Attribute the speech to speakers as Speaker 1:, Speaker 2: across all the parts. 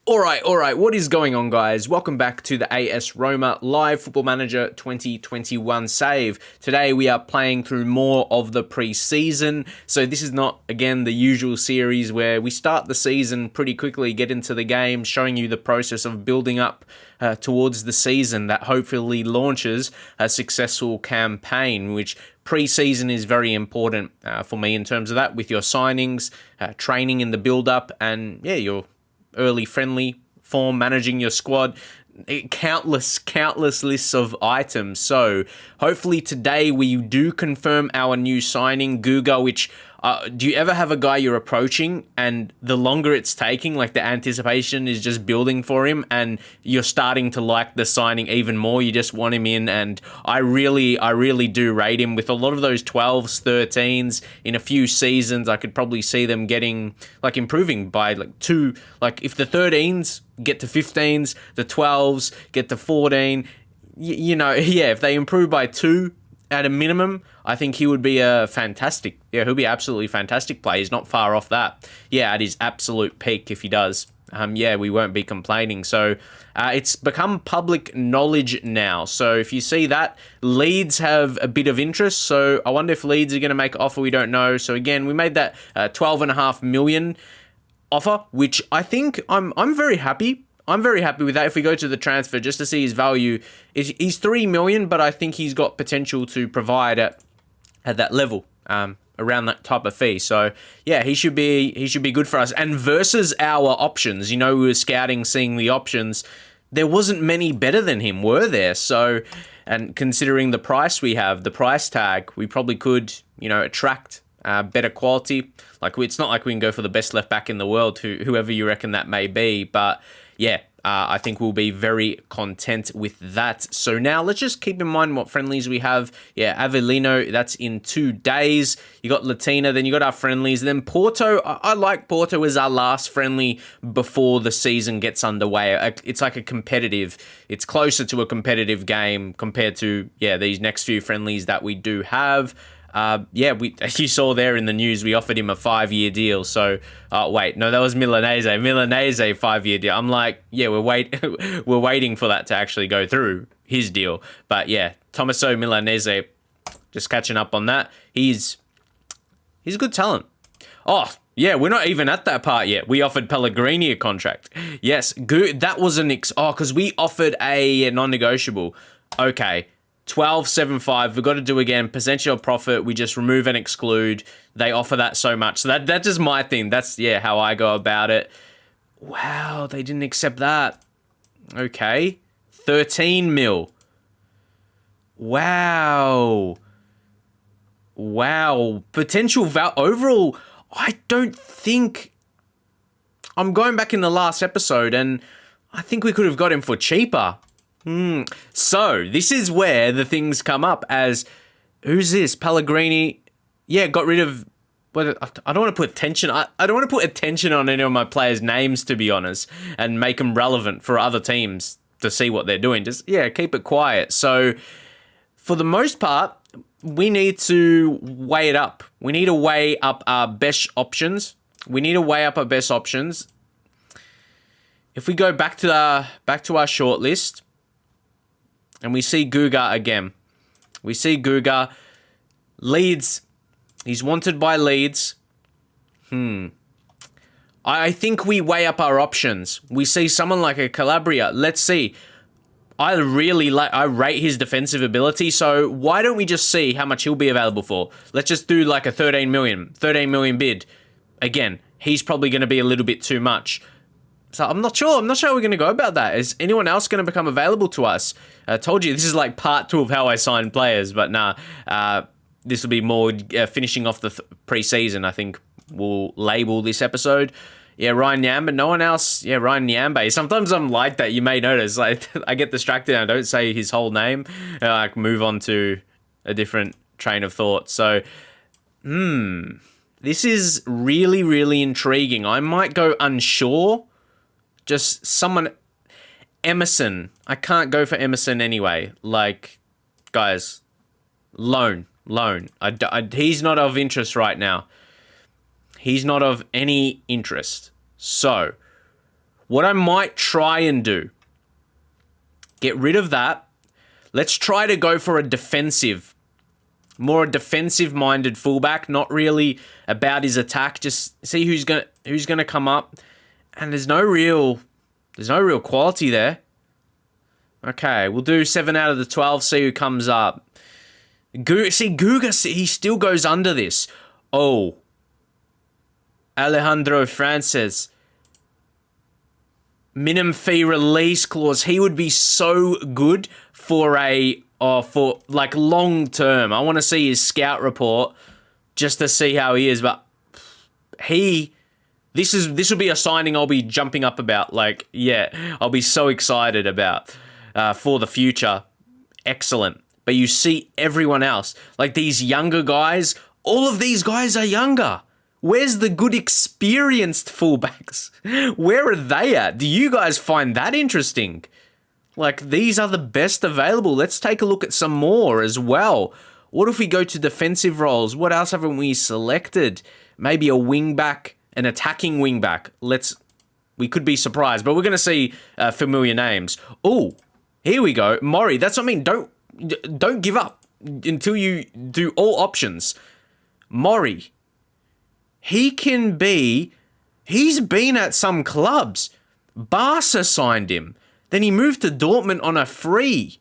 Speaker 1: All right. What is going on, guys? Welcome back to the AS Roma Live Football Manager 2021 save. Today we are playing through more of the pre-season. So this is not, again, the usual series where we start the season pretty quickly, get into the game, showing you the process of building up towards the season that hopefully launches a successful campaign, which pre-season is very important for me in terms of that, with your signings, training in the build-up, and your early friendly form, managing your squad, countless lists of items. So hopefully today we do confirm our new signing, Guga, which do you ever have a guy you're approaching and the longer it's taking, like the anticipation is just building for him and you're starting to like the signing even more? You just want him in, and I really do rate him. With a lot of those 12s, 13s in a few seasons, I could probably see them getting, like, improving by like 2. Like if the 13s get to 15s, the 12s get to 14, if they improve by 2 at a minimum, I think he would be a fantastic, he'll be absolutely fantastic player. He's not far off that. At his absolute peak, if he does, we won't be complaining. So it's become public knowledge now. So if you see that, Leeds have a bit of interest. So I wonder if Leeds are going to make an offer. We don't know. So again, we made that 12.5 million offer, which I think I'm very happy. I'm very happy with that. If we go to the transfer just to see his value, he's 3 million, but I think he's got potential to provide at that level, around that type of fee. So he should be good for us. And versus our options, we were scouting, seeing the options, there wasn't many better than him, were there? So, and considering the price we have, the price tag, we probably could, attract better quality. Like, it's not like we can go for the best left back in the world, whoever you reckon that may be, but I think we'll be very content with that. So now let's just keep in mind what friendlies we have. Avellino, that's in 2 days. You got Latina, then you got our friendlies. Then Porto, I like Porto as our last friendly before the season gets underway. It's like it's closer to a competitive game compared to, these next few friendlies that we do have. As you saw there in the news, we offered him a 5-year deal. So, that was Milanese. 5-year deal. I'm like, we're waiting for that to actually go through, his deal. But Tommaso Milanese, just catching up on that. He's a good talent. Oh, we're not even at that part yet. We offered Pellegrini a contract. Yes, good. That was because we offered a non-negotiable. Okay. 12.75. We've got to do again. Percentage of profit. We just remove and exclude. They offer that so much. So that's just my thing. That's how I go about it. Wow, they didn't accept that. Okay. 13 mil. Wow. Potential overall, I don't think. I'm going back in the last episode and I think we could have got him for cheaper. So this is where the things come up as, who's this? Pellegrini. Got rid of. I don't want to put attention. I don't want to put attention on any of my players' names, to be honest, and make them relevant for other teams to see what they're doing. Just keep it quiet. So for the most part, we need to weigh it up. We need to weigh up our best options. If we go back to our shortlist. And we see Guga again. Leeds. He's wanted by Leeds. I think we weigh up our options. We see someone like a Calabria. Let's see. I rate his defensive ability. So why don't we just see how much he'll be available for? Let's just do like a 13 million bid. Again, he's probably going to be a little bit too much. So I'm not sure how we're going to go about that. Is anyone else going to become available to us? I told you, this is like part 2 of how I sign players, but this will be more finishing off the pre-season. I think we'll label this episode. Ryan Nyamba, no one else. Ryan Nyamba. Sometimes I'm like that, you may notice. Like, I get distracted and I don't say his whole name. I move on to a different train of thought. So, this is really, really intriguing. I might go unsure. Just someone, Emerson. I can't go for Emerson anyway. Like, guys, loan. He's not of interest right now. He's not of any interest. So, what I might try and do, get rid of that. Let's try to go for a more defensive-minded fullback, not really about his attack. Just see who's gonna come up, and there's no real quality there. Okay, we'll do 7 out of the 12. See who comes up. Guga, he still goes under this. Oh, Alejandro Francis. Minimum fee release clause. He would be so good for like long term. I want to see his scout report just to see how he is. But this will be a signing I'll be jumping up about. Like, yeah, I'll be so excited about for the future. Excellent. But you see everyone else, like these younger guys. All of these guys are younger. Where's the good experienced fullbacks? Where are they at? Do you guys find that interesting? Like, these are the best available. Let's take a look at some more as well. What if we go to defensive roles? What else haven't we selected? Maybe a wingback, an attacking wingback. We could be surprised, but we're going to see familiar names. Oh, here we go. Mori, that's what I mean. Don't give up until you do all options. Mori. He's been at some clubs. Barca signed him. Then he moved to Dortmund on a free.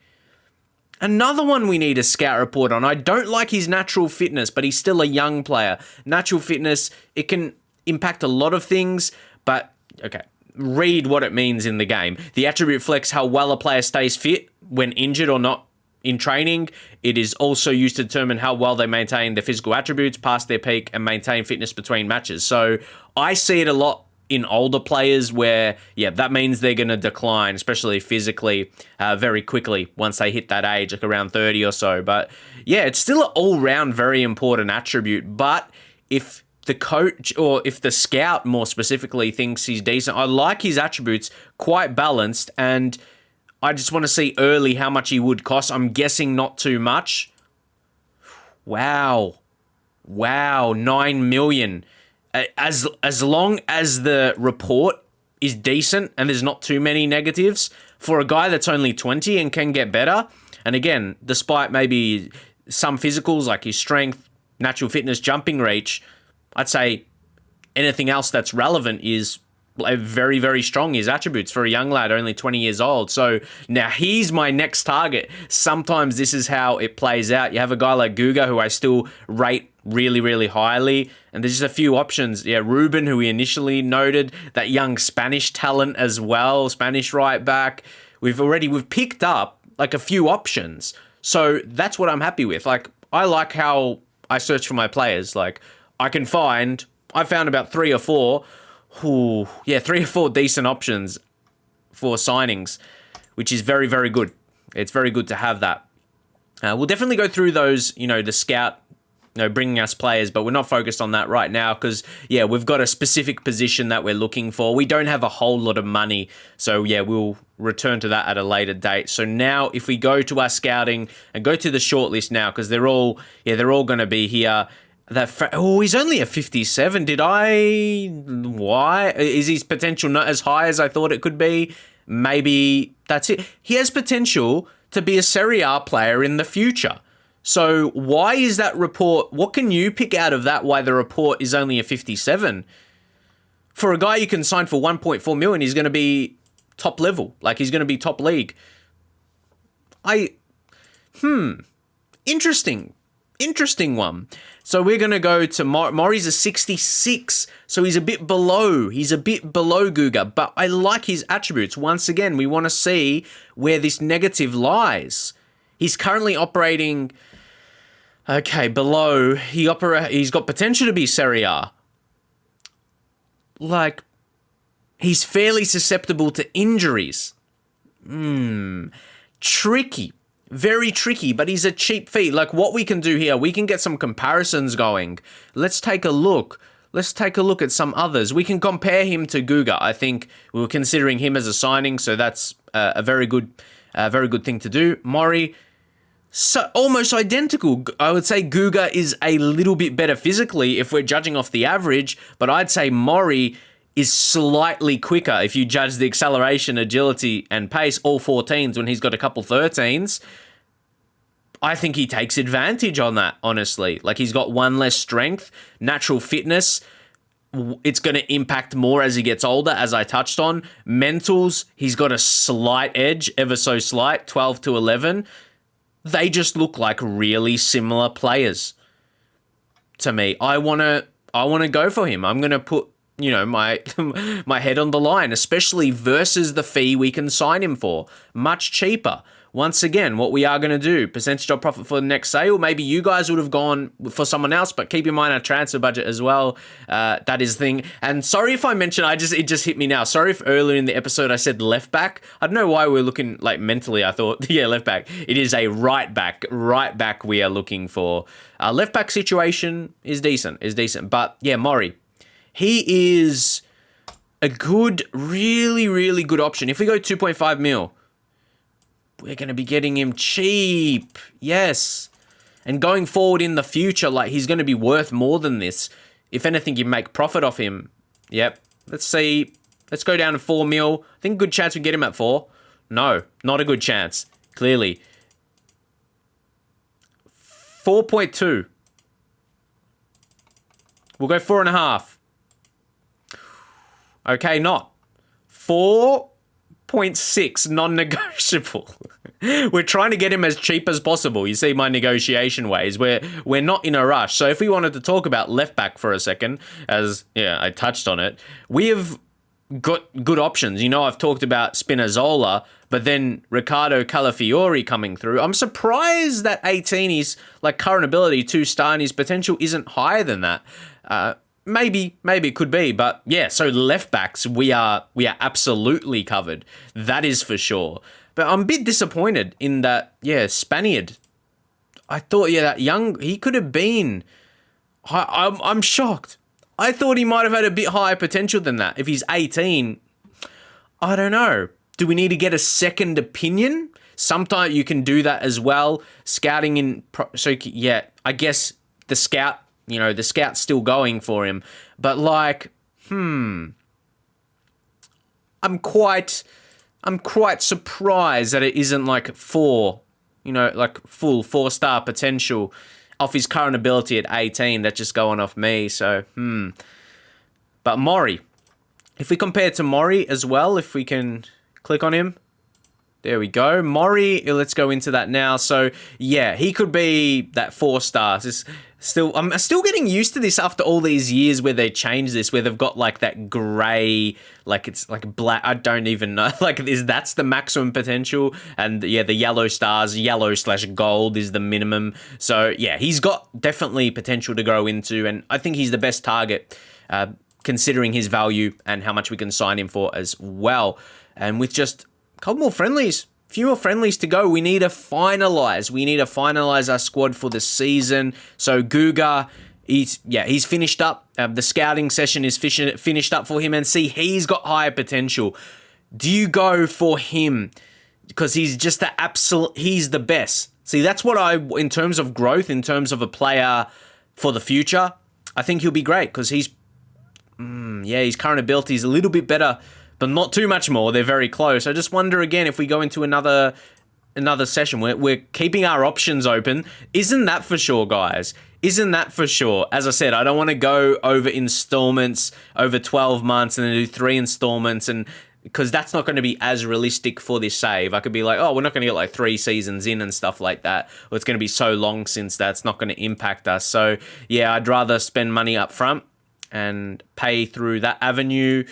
Speaker 1: Another one we need a scout report on. I don't like his natural fitness, but he's still a young player. Natural fitness, it can impact a lot of things, but okay, read what it means in the game. The attribute reflects how well a player stays fit when injured or not in training. It is also used to determine how well they maintain their physical attributes past their peak and maintain fitness between matches. So I see it a lot in older players where, yeah, that means they're going to decline, especially physically, very quickly once they hit that age, like around 30 or so. But yeah, it's still an all-round very important attribute. But if the coach, or if the scout more specifically, thinks he's decent, I like his attributes, quite balanced, and I just want to see early how much he would cost. I'm guessing not too much. Wow, 9 million. As long as the report is decent and there's not too many negatives for a guy that's only 20 and can get better. And again, despite maybe some physicals like his strength, natural fitness, jumping reach, I'd say anything else that's relevant is very, very strong, his attributes for a young lad, only 20 years old. So now he's my next target. Sometimes this is how it plays out. You have a guy like Guga, who I still rate really, really highly. And there's just a few options. Yeah, Ruben, who we initially noted, that young Spanish talent as well, Spanish right back. We've picked up like a few options. So that's what I'm happy with. Like, I like how I search for my players. Like, I found about 3 or 4. 3 or 4 decent options for signings, which is very, very good. It's very good to have that. We'll definitely go through those, the scout, bringing us players, but we're not focused on that right now because, yeah, we've got a specific position that we're looking for. We don't have a whole lot of money, so, yeah, we'll return to that at a later date. So now if we go to our scouting and go to the shortlist now, because they're all going to be here. He's only a 57. Why? Is his potential not as high as I thought it could be? Maybe that's it. He has potential to be a Serie A player in the future. So why is that report? What can you pick out of that why the report is only a 57? For a guy you can sign for 1.4 million, he's going to be top level. Like, he's going to be top league. Interesting one. So we're going to go to Mori's a 66, so he's a bit below Guga, but I like his attributes. Once again, we want to see where this negative lies. He's currently operating, below. He's got potential to be Serie A. Like, he's fairly susceptible to injuries. Tricky. Very tricky, but he's a cheap fee. Like, what we can do here, we can get some comparisons going. Let's take a look. Let's take a look at some others. We can compare him to Guga. I think we were considering him as a signing, so that's a very good thing to do. Mori, so almost identical. I would say Guga is a little bit better physically if we're judging off the average, but I'd say Mori is slightly quicker if you judge the acceleration, agility, and pace, all 14s when he's got a couple 13s. I think he takes advantage on that, honestly. Like, he's got one less strength, natural fitness. It's going to impact more as he gets older, as I touched on. Mentals, he's got a slight edge, ever so slight, 12 to 11. They just look like really similar players to me. I want to go for him. I'm going to put, my my head on the line, especially versus the fee we can sign him for. Much cheaper. Once again, what we are going to do, percentage of profit for the next sale. Maybe you guys would have gone for someone else, but keep in mind our transfer budget as well. That is the thing. And sorry if I mentioned, it just hit me now. Sorry if earlier in the episode I said left back. I don't know why we're looking, like, mentally I thought, yeah, left back. It is a right back. Right back we are looking for. Left back situation is decent. But yeah, Murray, he is a good, really, really good option. If we go 2.5 mil, we're going to be getting him cheap. Yes. And going forward in the future, like, he's going to be worth more than this. If anything, you make profit off him. Yep. Let's see. Let's go down to 4 mil. I think a good chance we get him at 4. No, not a good chance. Clearly. 4.2. We'll go 4.5. Okay, not. 4.6, non-negotiable. We're trying to get him as cheap as possible. You see my negotiation ways. We're not in a rush. So if we wanted to talk about left back for a second, as I touched on it, we have got good options. I've talked about Spinazzola, but then Riccardo Calafiori coming through. I'm surprised that 18, his current ability, 2-star, and his potential isn't higher than that. Maybe it could be, but yeah, so left backs, we are absolutely covered. That is for sure. But I'm a bit disappointed in that, Spaniard. I thought, that young, he could have been, I'm shocked. I thought he might have had a bit higher potential than that. If he's 18, I don't know. Do we need to get a second opinion? Sometimes you can do that as well. Scouting in, I guess the scout, the scout's still going for him. But I'm quite surprised that it isn't 4, full 4-star potential off his current ability at 18. That's just going off me. So, But Murray, if we compare to Murray as well, if we can click on him. There we go. Murray, let's go into that now. So, yeah, he could be that 4 stars. I'm still getting used to this after all these years where they changed this, where they've got that grey, it's black. I don't even know. That's the maximum potential. And yeah, the yellow stars, yellow/gold is the minimum. So yeah, he's got definitely potential to grow into. And I think he's the best target, considering his value and how much we can sign him for as well. And with just a couple more friendlies, few more friendlies to go, we need to finalize our squad for the season. So Guga, he's finished up. The scouting session is finished up for him, and see, he's got higher potential. Do you go for him? Because he's just he's the best. See, that's what in terms of growth, in terms of a player for the future, I think he'll be great because his current ability is a little bit better, but not too much more. They're very close. I just wonder again if we go into another session. We're keeping our options open. Isn't that for sure, guys? Isn't that for sure? As I said, I don't want to go over installments over 12 months and then do 3 installments, and because that's not going to be as realistic for this save. I could be like, we're not going to get 3 seasons in and stuff like that. Or it's going to be so long since that's not going to impact us. So yeah, I'd rather spend money up front and pay through that avenue.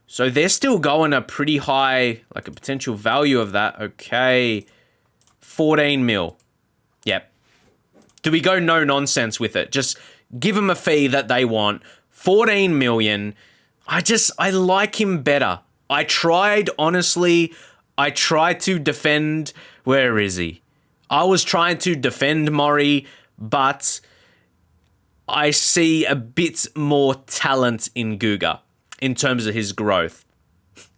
Speaker 1: So they're still going a pretty high, a potential value of that. Okay. 14 mil. Yep. Do we go no nonsense with it? Just give them a fee that they want. 14 million. I like him better. I tried to defend. Where is he? I was trying to defend Murray, but I see a bit more talent in Guga in terms of his growth.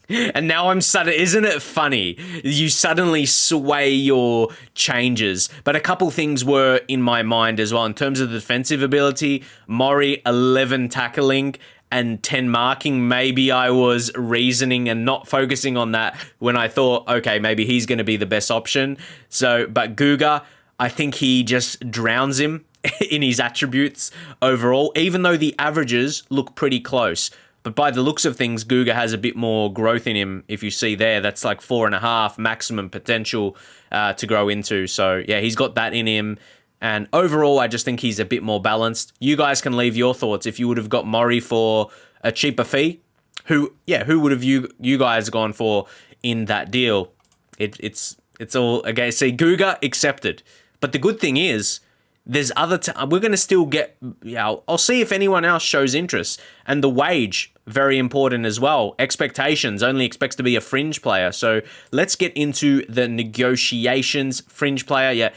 Speaker 1: And now isn't it funny? You suddenly sway your changes. But a couple things were in my mind as well. In terms of the defensive ability, Murray, 11 tackling, and 10 marking, maybe I was reasoning and not focusing on that when I thought, okay, maybe he's going to be the best option. So, but Guga, I think he just drowns him in his attributes overall, even though the averages look pretty close. But by the looks of things, Guga has a bit more growth in him. If you see there, that's like 4.5 maximum potential to grow into. So yeah, he's got that in him. And overall, I just think he's a bit more balanced. You guys can leave your thoughts. If you would have got Murray for a cheaper fee, who would have you guys gone for in that deal? It's all okay. See, Guga accepted. But the good thing is, there's other. We're going to still get. I'll see if anyone else shows interest. And the wage, very important as well. Expectations, only expects to be a fringe player. So let's get into the negotiations. Fringe player, yeah.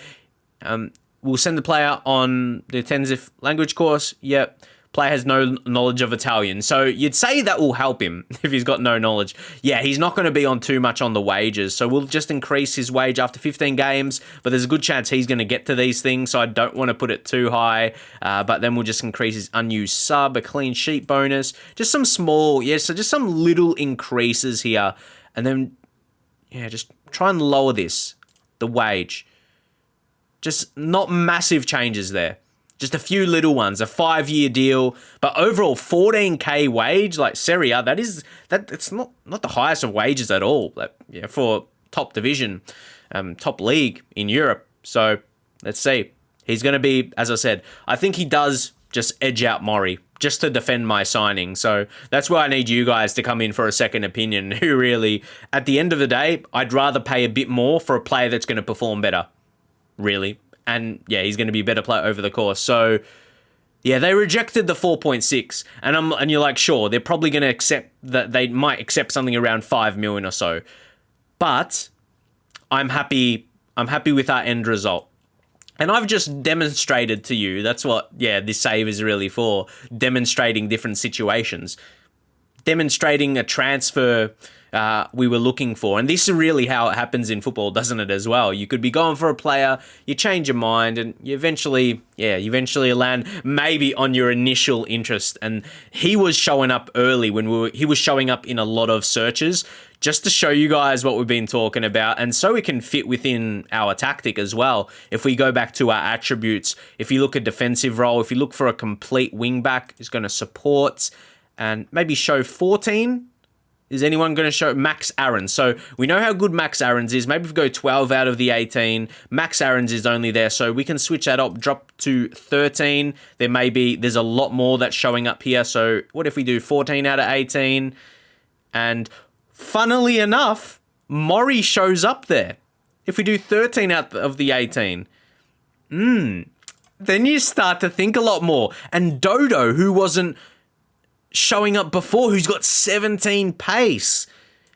Speaker 1: We'll send the player on the intensive language course. Yep. Player has no knowledge of Italian. So you'd say that will help him if he's got no knowledge. Yeah, he's not going to be on too much on the wages. So we'll just increase his wage after 15 games. But there's a good chance he's going to get to these things. So I don't want to put it too high. But then we'll just increase his unused sub, a clean sheet bonus. Just some small, so just some little increases here. And then, just try and lower this, the wage. Just not massive changes there. Just a few little ones, a 5-year deal, but overall 14k wage, like Serie A, it's not the highest of wages at all, for top division, top league in Europe. So let's see. He's going to be, as I said, I think he does just edge out Murray just to defend my signing. So that's where I need you guys to come in for a second opinion. Who really, at the end of the day, I'd rather pay a bit more for a player that's going to perform better. Really. And yeah, he's going to be a better player over the course. So yeah, they rejected the 4.6, and you're like, sure, they're probably going to accept that. They might accept something around 5 million or so. But I'm happy with our end result. And I've just demonstrated to you, that's what this save is really for, demonstrating different situations. Demonstrating a transfer we were looking for. And this is really how it happens in football, doesn't it, as well? You could be going for a player, you change your mind, and you eventually land maybe on your initial interest. And he was showing up early he was showing up in a lot of searches, just to show you guys what we've been talking about, and so we can fit within our tactic as well. If we go back to our attributes, if you look at defensive role, if you look for a complete wingback, who's going to support and maybe show 14. Is anyone going to show Max Aarons? So we know how good Max Aarons is. Maybe if we go 12 out of the 18, Max Aarons is only there. So we can switch that up, drop to 13. There's a lot more that's showing up here. So what if we do 14 out of 18? And funnily enough, Murray shows up there. If we do 13 out of the 18, then you start to think a lot more. And Dodo, who wasn't showing up before, who's got 17 pace.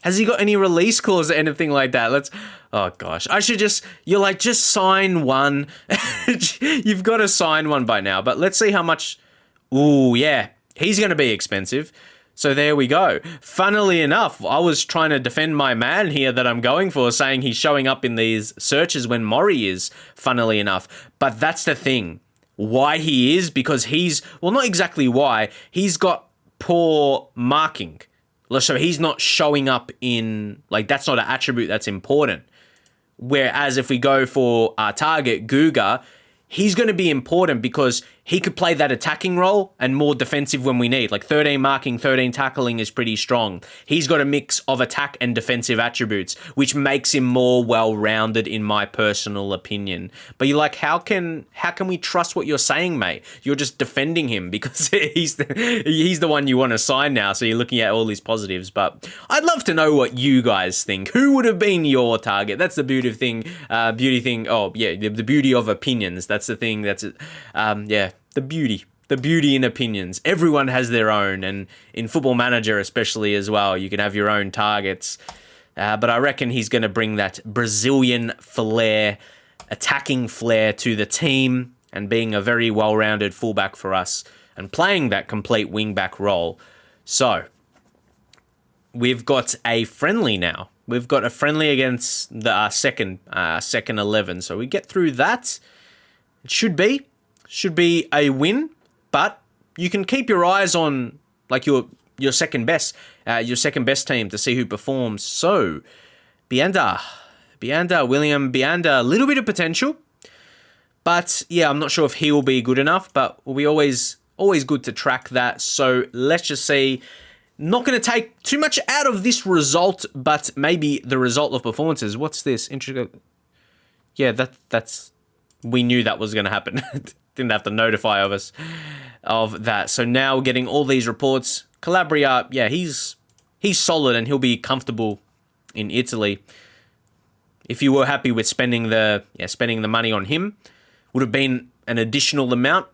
Speaker 1: Has he got any release clause or anything like that? Oh gosh, just sign one. You've got to sign one by now, but let's see how much. Ooh, yeah, he's going to be expensive. So there we go. Funnily enough, I was trying to defend my man here that I'm going for, saying he's showing up in these searches when Murray is, funnily enough. But that's the thing. Why he is, because not exactly why, he's got poor marking. So he's not showing up in, that's not an attribute that's important. Whereas if we go for our target, Guga, he's going to be important because he could play that attacking role and more defensive when we need. 13 marking, 13 tackling is pretty strong. He's got a mix of attack and defensive attributes, which makes him more well-rounded in my personal opinion. But you're like, how can we trust what you're saying, mate? You're just defending him because he's the one you want to sign now, so you're looking at all these positives. But I'd love to know what you guys think. Who would have been your target? That's the beauty thing. The beauty of opinions. That's the thing. The beauty in opinions. Everyone has their own, and in Football Manager especially as well, you can have your own targets. But I reckon he's going to bring that Brazilian flair, attacking flair to the team, and being a very well-rounded fullback for us, and playing that complete wing-back role. So, we've got a friendly now. We've got a friendly against the second 11. So we get through that. It should be a win, but you can keep your eyes on like your second best team to see who performs. So Bianda, William Bianda, a little bit of potential, but yeah, I'm not sure if he will be good enough, but we'll be always good to track that. So let's just see. Not going to take too much out of this result, but maybe the result of performances. What's this? Yeah, that's... We knew that was going to happen. Didn't have to notify us of that. So now we're getting all these reports. Calabria, yeah, he's solid and he'll be comfortable in Italy. If you were happy with spending the money on him, would have been an additional amount.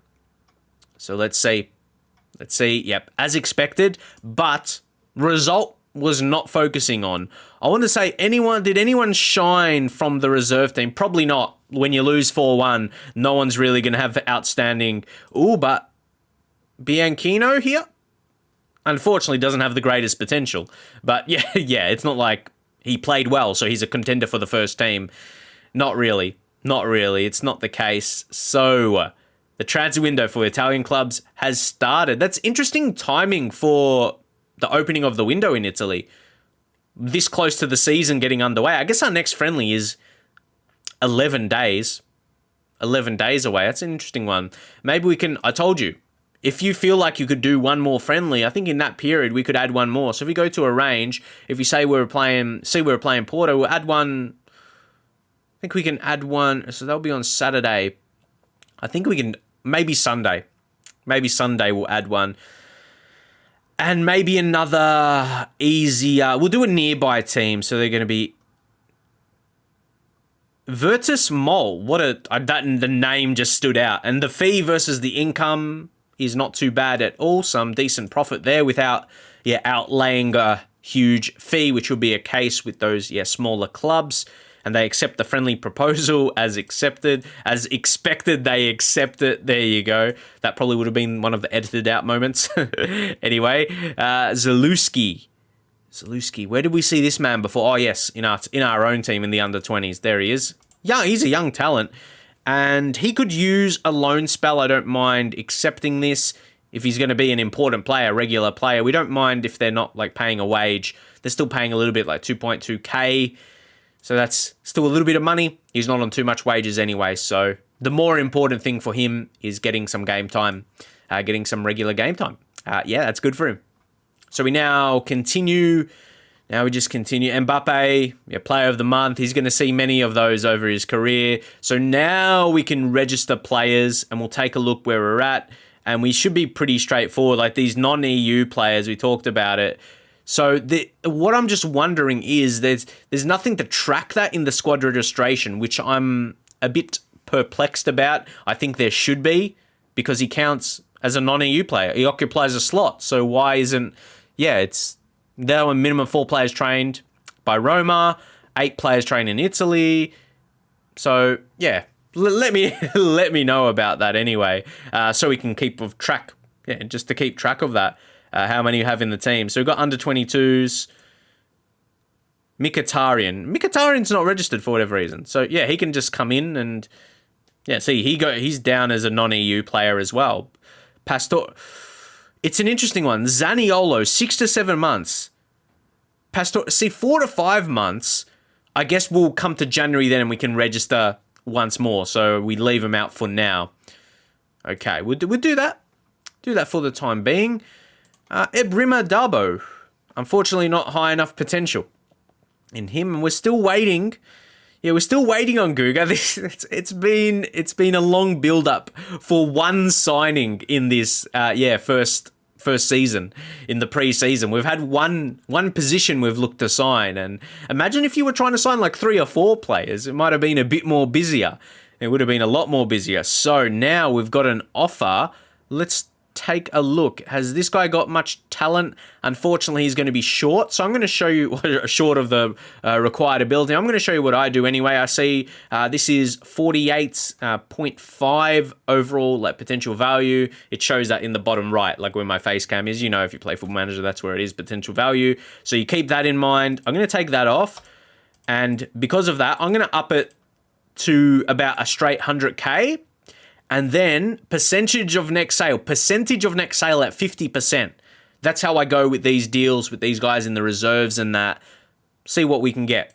Speaker 1: So let's see. Yep, as expected, but result was not focusing on. I want to say, did anyone shine from the reserve team? Probably not. When you lose 4-1, no one's really going to have outstanding. Ooh, but Bianchino here, unfortunately, doesn't have the greatest potential. But yeah, it's not like he played well, so he's a contender for the first team. Not really. It's not the case. So the transfer window for Italian clubs has started. That's interesting timing for the opening of the window in Italy. This close to the season getting underway. I guess our next friendly is 11 days. 11 days away. That's an interesting one. Maybe we can... I told you, if you feel like you could do one more friendly, I think in that period we could add one more. So if we go to arrange, if you say we're playing Porto, we'll add one... I think we can add one... So that'll be on Saturday. I think we can... Maybe Sunday. We'll add one. And maybe another easier... We'll do a nearby team. So they're going to be... Virtus Mol. The name just stood out. And the fee versus the income is not too bad at all. Some decent profit there without outlaying a huge fee, which will be a case with those smaller clubs. And they accept the friendly proposal as expected. They accept it. There you go. That probably would have been one of the edited out moments. Anyway, Zalewski, where did we see this man before? Oh, yes, in our own team in the under-20s. There he is. Yeah, he's a young talent. And he could use a loan spell. I don't mind accepting this if he's going to be an important player, regular player. We don't mind if they're not like paying a wage. They're still paying a little bit, like 2.2k. So that's still a little bit of money. He's not on too much wages anyway. So the more important thing for him is getting some game time, getting some regular game time. That's good for him. So we now continue. Now we just continue. Mbappe, player of the month. He's going to see many of those over his career. So now we can register players and we'll take a look where we're at. And we should be pretty straightforward. Like these non-EU players, we talked about it. So what I'm just wondering is there's nothing to track that in the squad registration, which I'm a bit perplexed about. I think there should be because he counts as a non-EU player. He occupies a slot. So why isn't... there were minimum 4 players trained by Roma, 8 players trained in Italy. So let me know about that anyway, so we can keep track. Just to keep track of that. How many you have in the team. So we've got under 22s. Mkhitaryan's not registered for whatever reason. So he can just come in and he's down as a non-EU player as well. Pastor, it's an interesting one. Zaniolo, 6 to 7 months. Pastor, 4 to 5 months. I guess we'll come to January then and we can register once more. So we leave them out for now. Okay, we'll do that. Do that for the time being. Ebrima Dabo, unfortunately not high enough potential in him, and we're still waiting. We're still waiting on Guga. It's been a long build up for one signing in this first season in the pre-season. We've had one position we've looked to sign, and imagine if you were trying to sign like 3 or 4 players, it might have been a bit more busier. It would have been a lot more busier. So now we've got an offer. Let's take a look. Has this guy got much talent? Unfortunately, he's going to be short. So I'm going to show you short of the required ability. I'm going to show you what I do anyway. I see this is 48.5 overall potential value. It shows that in the bottom right, like where my face cam is. If you play Football Manager, that's where it is, potential value. So you keep that in mind. I'm going to take that off. And because of that, I'm going to up it to about a straight 100k. And then percentage of next sale at 50%. that's how I go with these deals, with these guys in the reserves and that. See what we can get.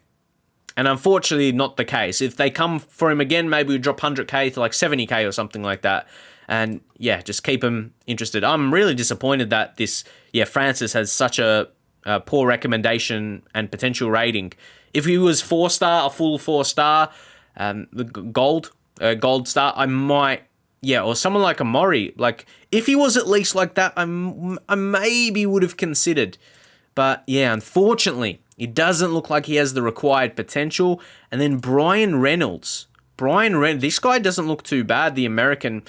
Speaker 1: And unfortunately, not the case. If they come for him again, maybe we drop 100k to like 70k or something like that. And yeah, just keep him interested. I'm really disappointed that Francis has such a poor recommendation and potential rating. If he was 4-star, a full 4-star, the gold star, I might, or someone like a Mori. Like, if he was at least like that, I maybe would have considered. But yeah, unfortunately, it doesn't look like he has the required potential. And then Brian Reynolds. This guy doesn't look too bad, the American.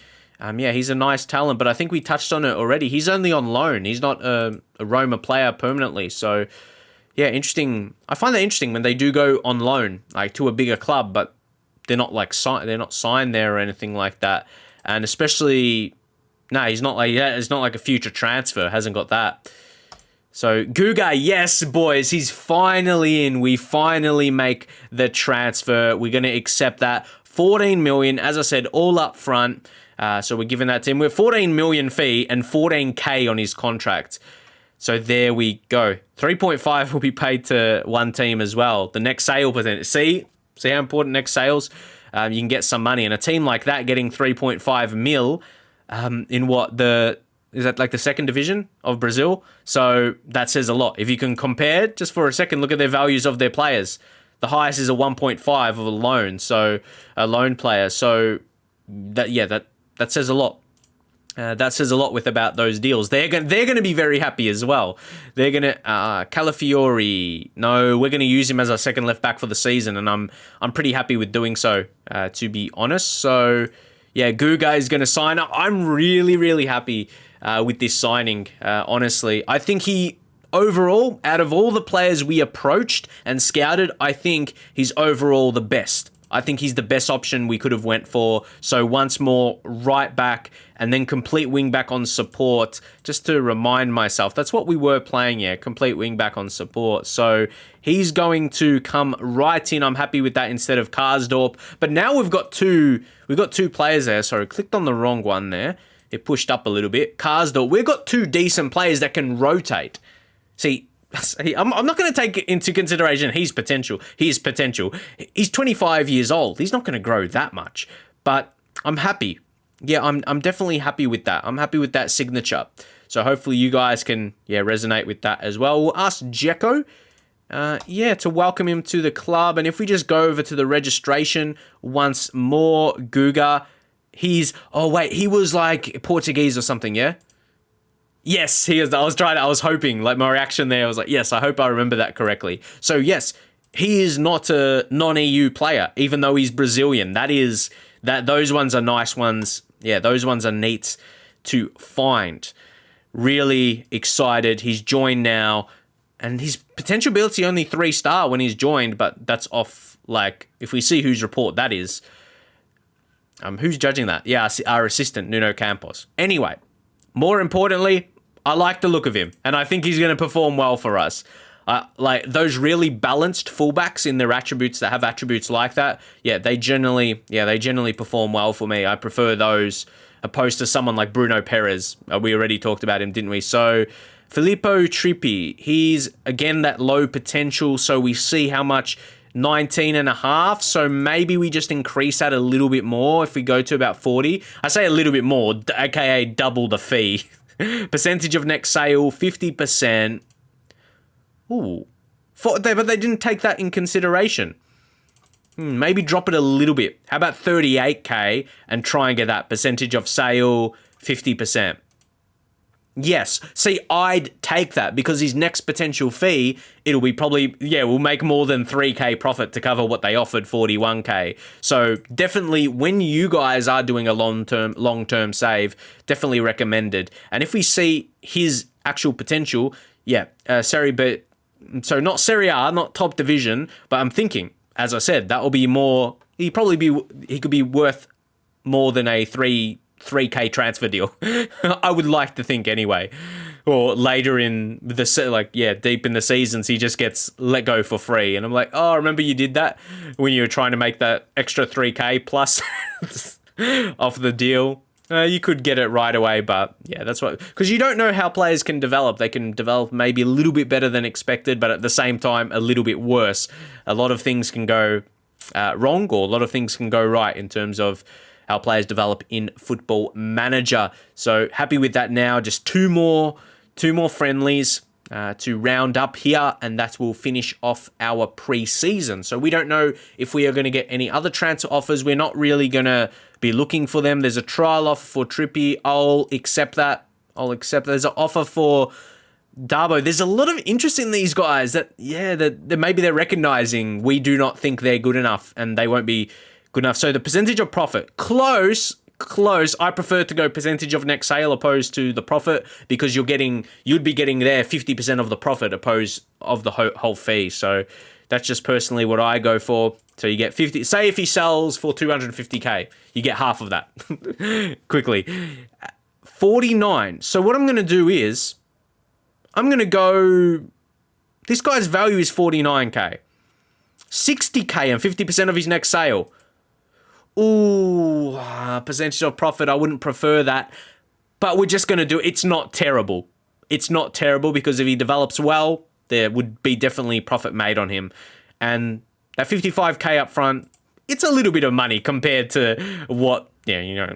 Speaker 1: He's a nice talent, but I think we touched on it already. He's only on loan. He's not a Roma player permanently. So, yeah, interesting. I find that interesting when they do go on loan, like to a bigger club, but they're not like they're not signed there or anything like that. And especially, he's not like that. It's not like a future transfer. Hasn't got that. So Guga, yes, boys, he's finally in. We finally make the transfer. We're going to accept that. 14 million, as I said, all up front. So we're giving that to him. We're 14 million fee and 14k on his contract. So there we go. 3.5 will be paid to one team as well. The next sale percentage. See how important next sales? You can get some money. And a team like that getting 3.5 mil in is that like the second division of Brazil? So that says a lot. If you can compare, just for a second, look at their values of their players. The highest is a 1.5 of a loan, so a loan player. So that says a lot. That says a lot about those deals. They're going to be very happy as well. They're going to Calafiori. No, we're going to use him as our second left back for the season, and I'm pretty happy with doing so. To be honest, so yeah, Guga is going to sign up. I'm really, really happy with this signing. Honestly, I think he overall, out of all the players we approached and scouted, I think he's overall the best. I think he's the best option we could have went for. So once more, right back and then complete wing back on support. Just to remind myself, that's what we were playing, complete wing back on support. So he's going to come right in. I'm happy with that instead of Karsdorp. But now we've got two players there. Sorry, clicked on the wrong one there. It pushed up a little bit. Karsdorp. We've got two decent players that can rotate. See, I'm not going to take into consideration his potential. He's 25 years old. He's not going to grow that much. But I'm happy. Yeah, I'm definitely happy with that. I'm happy with that signature. So hopefully you guys can resonate with that as well. We'll ask Dzeko, to welcome him to the club. And if we just go over to the registration once more, Guga, he was like Portuguese or something, yeah? Yes, he is. I was hoping, like my reaction there, I was like, yes, I hope I remember that correctly. So yes, he is not a non-EU player, even though he's Brazilian. Those ones are nice ones. Yeah, those ones are neat to find. Really excited. He's joined now, and his potential ability only 3-star when he's joined, but that's off, like, if we see whose report that is. Who's judging that? Yeah, our assistant, Nuno Campos. Anyway, more importantly, I like the look of him, and I think he's going to perform well for us. Like those really balanced fullbacks in their attributes that have attributes like that, they generally perform well for me. I prefer those opposed to someone like Bruno Perez. We already talked about him, didn't we? So Filippo Trippi, he's again that low potential, so we see how much 19.5, so maybe we just increase that a little bit more if we go to about 40. I say a little bit more, aka double the fee. Percentage of next sale, 50%. Ooh. But they didn't take that in consideration. Maybe drop it a little bit. How about 38k and try and get that percentage of sale, 50%. Yes. See, I'd take that because his next potential fee, it'll be probably, we'll make more than 3k profit to cover what they offered, 41k. So definitely when you guys are doing a long-term save, definitely recommended. And if we see his actual potential, Serie B, so not Serie A, not top division, but I'm thinking, as I said, that will be more, he could be worth more than a 3k transfer deal. I would like to think anyway. Or later in the deep in the seasons, he just gets let go for free, and I'm like, oh, remember you did that when you were trying to make that extra 3k plus off the deal. You could get it right away, but yeah, that's what... Because you don't know how players can develop. They can develop maybe a little bit better than expected, but at the same time, a little bit worse. A lot of things can go wrong, or a lot of things can go right in terms of how players develop in Football Manager. So happy with that now. Just two more friendlies to round up here, and that will finish off our pre-season. So we don't know if we are going to get any other transfer offers. We're not really going to be looking for them. There's a trial offer for Trippy. I'll accept that. There's an offer for Darbo. There's a lot of interest in these guys that maybe they're recognizing we do not think they're good enough and they won't be good enough. So the percentage of profit, close. I prefer to go percentage of next sale opposed to the profit, because you'd be getting there 50% of the profit opposed of the whole fee. So that's just personally what I go for. So you get 50, say if he sells for 250k, you get half of that quickly. 49. So what I'm going to do is I'm going to go, this guy's value is 49k, 60k and 50% of his next sale. Ooh, percentage of profit, I wouldn't prefer that. But we're just going to do it. It's not terrible. It's not terrible, because if he develops well, there would be definitely profit made on him. And that 55k up front, it's a little bit of money compared to what,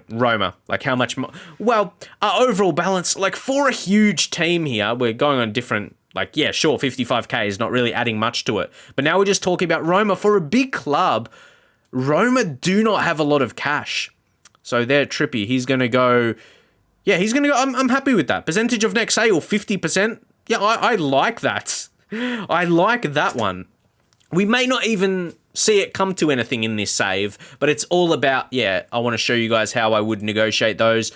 Speaker 1: Roma. Like how much more? Well, our overall balance, like for a huge team here, we're going on different, sure, 55k is not really adding much to it. But now we're just talking about Roma. For a big club, Roma do not have a lot of cash. So they're Trippy. He's going to go... Yeah, he's going to go... I'm happy with that. Percentage of next sale, 50%. Yeah, I like that. I like that one. We may not even see it come to anything in this save, but it's all about... Yeah, I want to show you guys how I would negotiate those.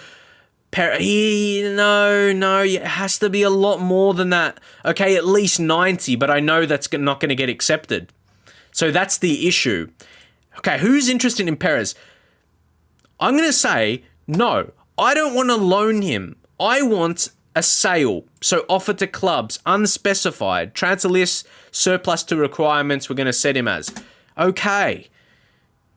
Speaker 1: No, it has to be a lot more than that. Okay, at least 90, but I know that's not going to get accepted. So that's the issue. Okay, who's interested in Perez? I'm going to say, no, I don't want to loan him. I want a sale. So offer to clubs, unspecified, transfer list, surplus to requirements, we're going to set him as. Okay,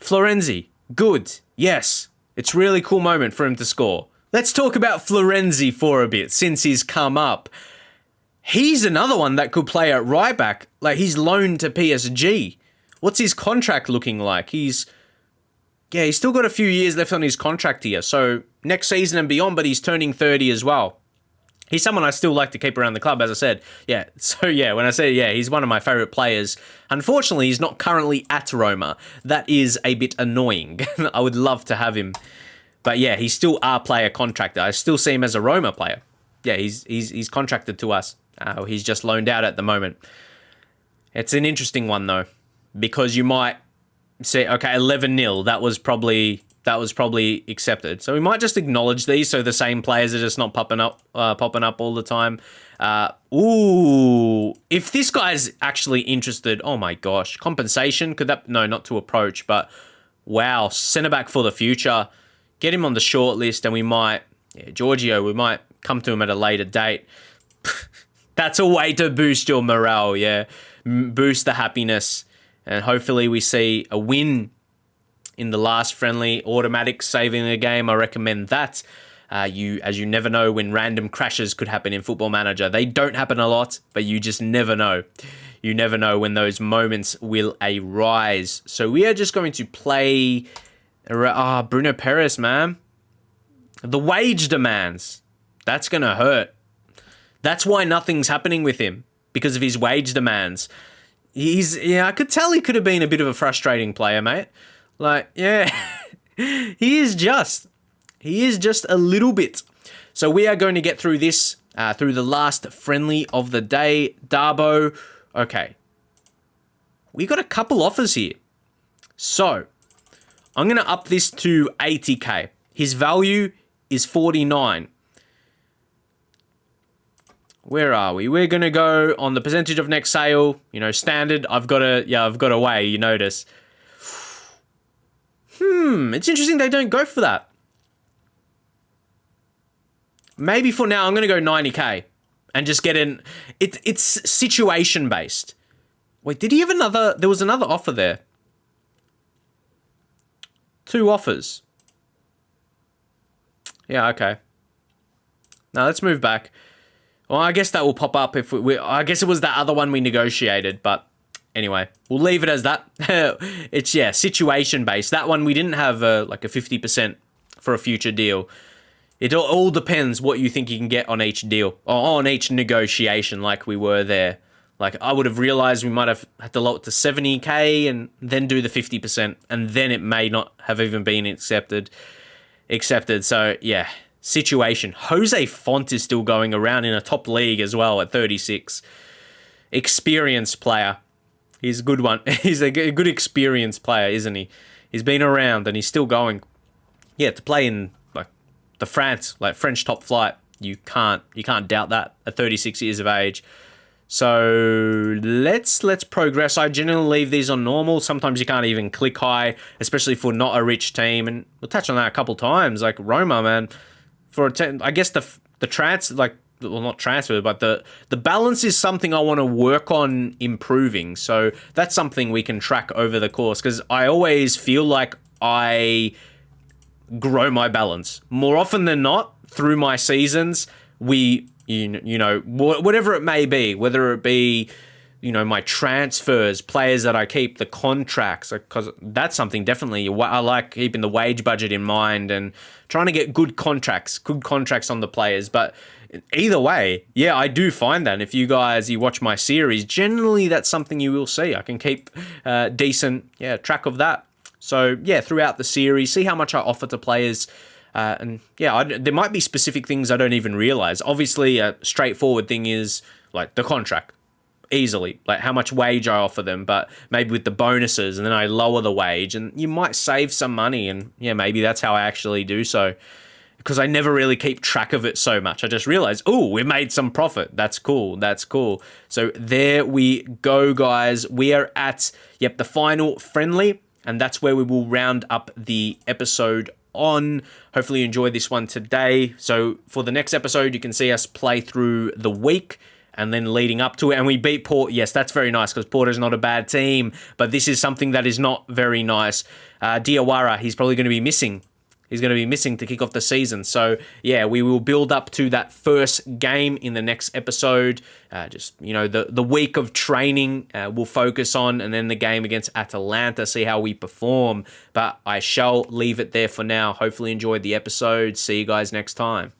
Speaker 1: Florenzi, good, yes. It's a really cool moment for him to score. Let's talk about Florenzi for a bit, since he's come up. He's another one that could play at right back. Like, he's loaned to PSG. What's his contract looking like? He's still got a few years left on his contract here. So next season and beyond, but he's turning 30 as well. He's someone I still like to keep around the club, as I said. Yeah, so yeah, when I say, he's one of my favourite players. Unfortunately, he's not currently at Roma. That is a bit annoying. I would love to have him. But yeah, he's still our player contractor. I still see him as a Roma player. Yeah, he's contracted to us. He's just loaned out at the moment. It's an interesting one, though. Because you might say, okay, 11-0, that was probably accepted. So we might just acknowledge these, so the same players are just not popping up all the time. If this guy's actually interested, oh my gosh, compensation, not to approach, but wow, centre back for the future, get him on the short list, and we might come to him at a later date. That's a way to boost your morale, boost the happiness. And hopefully we see a win in the last friendly, automatic saving the game. I recommend that. As you never know when random crashes could happen in Football Manager. They don't happen a lot, but you just never know. You never know when those moments will arise. So we are just going to play... Bruno Perez, man. The wage demands. That's going to hurt. That's why nothing's happening with him. Because of his wage demands. I could tell he could have been a bit of a frustrating player, mate. He is just a little bit. So we are going to get through this, through the last friendly of the day. Darbo, okay. We got a couple offers here. So, I'm going to up this to 80k. His value is 49. Where are we? We're going to go on the percentage of next sale. Standard. I've got a way, you notice. It's interesting they don't go for that. Maybe for now, I'm going to go 90k and just get in. It's situation based. Wait, did he have another? There was another offer there. 2 offers. Yeah, okay. Now let's move back. Well, I guess that will pop up if I guess it was that other one we negotiated, but anyway, we'll leave it as that. It's, yeah, situation based. That one we didn't have like a 50% for a future deal. It all depends what you think you can get on each deal, or on each negotiation, like we were there. Like, I would have realized we might have had to lower it to 70k and then do the 50%, and then it may not have even been accepted. So, yeah, situation. Jose Font is still going around in a top league as well at 36. Experienced player. He's a good one. He's a good experienced player, isn't he? He's been around and he's still going. Yeah, to play in like the French top flight, you can't doubt that at 36 years of age. So let's progress. I generally leave these on normal. Sometimes you can't even click high, especially for not a rich team. And we'll touch on that a couple times. Like Roma, man, I guess not transfer, but the balance is something I want to work on improving. So that's something we can track over the course, because I always feel like I grow my balance more often than not through my seasons. Whatever it may be, whether it be, my transfers, players that I keep, the contracts, because that's something definitely I like, keeping the wage budget in mind and trying to get good contracts on the players. But either way, yeah, I do find that if you watch my series, generally that's something you will see. I can keep decent track of that. So yeah, throughout the series, see how much I offer to players. There might be specific things I don't even realize. Obviously, a straightforward thing is like the contract, easily, like how much wage I offer them, but maybe with the bonuses, and then I lower the wage, and you might save some money, and yeah, maybe that's how I actually do so, because I never really keep track of it so much. I just realize, oh, we made some profit. That's cool. So there we go, guys. We are at, the final friendly, and that's where we will round up the episode on. Hopefully you enjoyed this one today. So for the next episode, you can see us play through the week and then leading up to it. And we beat Port. Yes, that's very nice, because Porto's not a bad team, but this is something that is not very nice. Diawara, he's probably going to be missing. He's going to be missing to kick off the season. So, yeah, we will build up to that first game in the next episode. The week of training we'll focus on, and then the game against Atalanta, see how we perform. But I shall leave it there for now. Hopefully enjoyed the episode. See you guys next time.